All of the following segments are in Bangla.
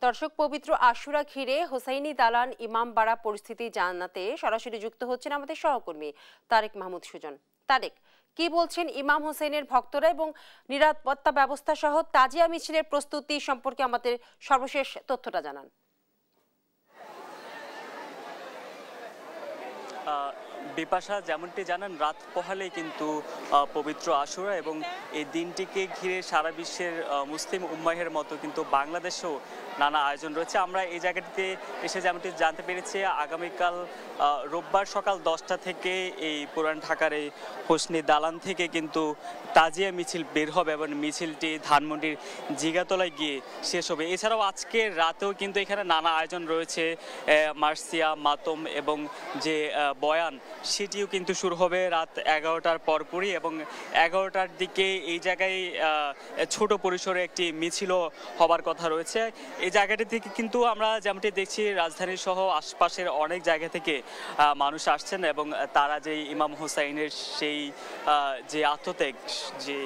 দর্শক, পবিত্র আশুরা ঘিরে হোসাইনি দালান ইমামবাড়া পরিস্থিতি জানাতে সরাসরি যুক্ত হচ্ছেন আমাদের সহকর্মী তারেক মাহমুদ সুজন। তারেক, কি বলছেন ইমাম হোসেনের ভক্তরা এবং নিরাপত্তা ব্যবস্থা সহ তাজিয়া মিছিলের প্রস্তুতি সম্পর্কে আমাদের সর্বশেষ তথ্যটা জানান। বিপাশা, যেমনটি জানেন, রাত পোহালেই কিন্তু পবিত্র আশুরা এবং এই দিনটিকে ঘিরে সারা বিশ্বের মুসলিম উম্মাহের মতো কিন্তু বাংলাদেশেও নানা আয়োজন রয়েছে। আমরা এই জায়গাটিতে এসে যেমনটি জানতে পেরেছি, আগামীকাল রোববার সকাল 10টা থেকে এই পুরান ঢাকার এই হোসনি দালান থেকে কিন্তু তাজিয়া মিছিল বের হবে এবং মিছিলটি ধানমন্ডির জিগাতলায় গিয়ে শেষ হবে। এছাড়াও আজকে রাতেও কিন্তু এখানে নানা আয়োজন রয়েছে, মার্সিয়া, মাতম এবং যে বয়ান সেটিও কিন্তু শুরু হবে রাত 11টার পরপরই এবং 11টার দিকে এই জায়গায় ছোট পরিসরে একটি মিছিলও হবার কথা রয়েছে। এই জায়গাটি থেকে কিন্তু আমরা যেমনটি দেখছি রাজধানী সহ আশপাশের অনেক জায়গা থেকে মানুষ আসছেন এবং তারা যে ইমাম হোসাইনের সেই যে আত্মত্যাগ, যে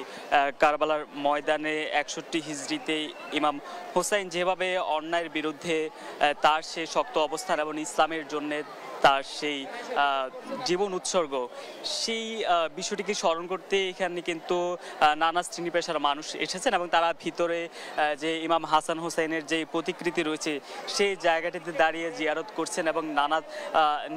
কারবালার ময়দানে 61 হিজরিতে ইমাম হোসাইন যেভাবে অন্যায়ের বিরুদ্ধে তার সেই শক্ত অবস্থান এবং ইসলামের জন্য তার সেই জীবন উৎসর্গ, সেই বিষয়টিকে স্মরণ করতে এখানে কিন্তু নানা শ্রেণী পেশার মানুষ এসেছেন এবং তারা ভিতরে যে ইমাম হাসান হোসেনের যে প্রতিকৃতি রয়েছে সেই জায়গাটিতে দাঁড়িয়ে জিয়ারত করছেন এবং নানা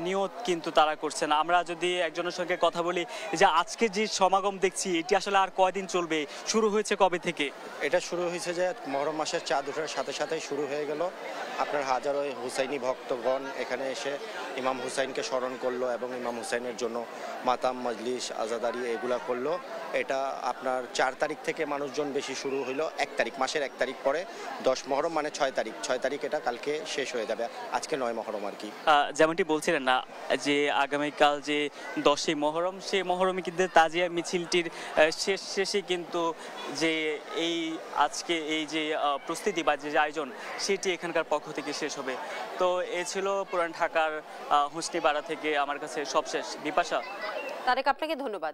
নিয়ত কিন্তু তারা করছেন। আমরা যদি একজনের সঙ্গে কথা বলি যে আজকে যে সমাগম দেখছি এটি আসলে আর কয়দিন চলবে, শুরু হয়েছে কবে থেকে? এটা শুরু হয়েছে যে মহরম মাসের চাঁদ ওঠার সাথে সাথেই শুরু হয়ে গেল। আপনার হাজারো হুসাইনি ভক্তগণ এখানে এসে ইমাম হুসাইনকে স্মরণ করলো এবং ইমাম হুসাইনের জন্য মাতাম, মজলিস, আজাদারি এগুলা করলো। এটা আপনার 4 তারিখ থেকে মানুষজন বেশি শুরু হইলো। 1 তারিখ, মাসের 1 তারিখ পরে 10 মহরম মানে 6 তারিখ এটা কালকে শেষ হয়ে যাবে। আজকে 9 মহরম আর কি। যেমনটি বলছিলেন না যে আগামীকাল যে 10ই মহরম, সেই মহরমে কিন্তু তাজিয়া মিছিলটির শেষে কিন্তু যে এই আজকে এই যে প্রস্তুতি বা যে আয়োজন সেটি এখানকার পক্ষ থেকে শেষ হবে। তো এ ছিল পুরান ঢাকার হোসনি বাড়া থেকে আমার কাছে সবশেষ। বিপাশা। তারেক, আপনাকে ধন্যবাদ।